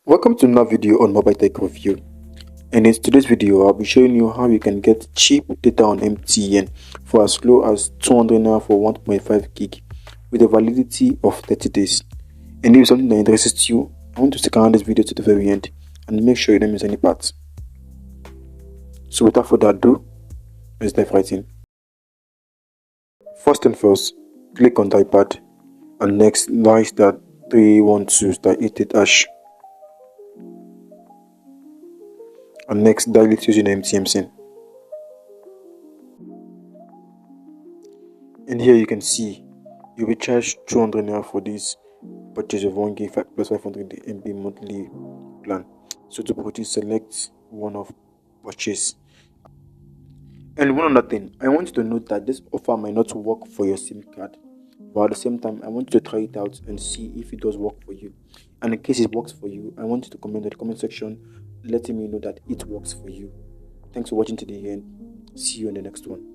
Welcome to another video on mobile tech review, and in today's video I'll be showing you how you can get cheap data on MTN for as low as 200 Naira for 1.5 gig with a validity of 30 days. And if it's something that interests you, I want to stick around this video to the very end and make sure you don't miss any parts. So without further ado, let's dive right in. First and first, click on the iPad and next dial that 312*88#. And next dial it using MTN SIM. And here you can see you'll be charged 200 Naira for this purchase of 1 gig plus 500 MB monthly plan. So to purchase, select one of purchase. And one other thing, I want you to note that this offer might not work for your SIM card, but at the same time I want you to try it out and see if it does work for you. And in case it works for you, I want you to comment in the comment section letting me know that it works for you. Thanks for watching to the end. See you in the next one.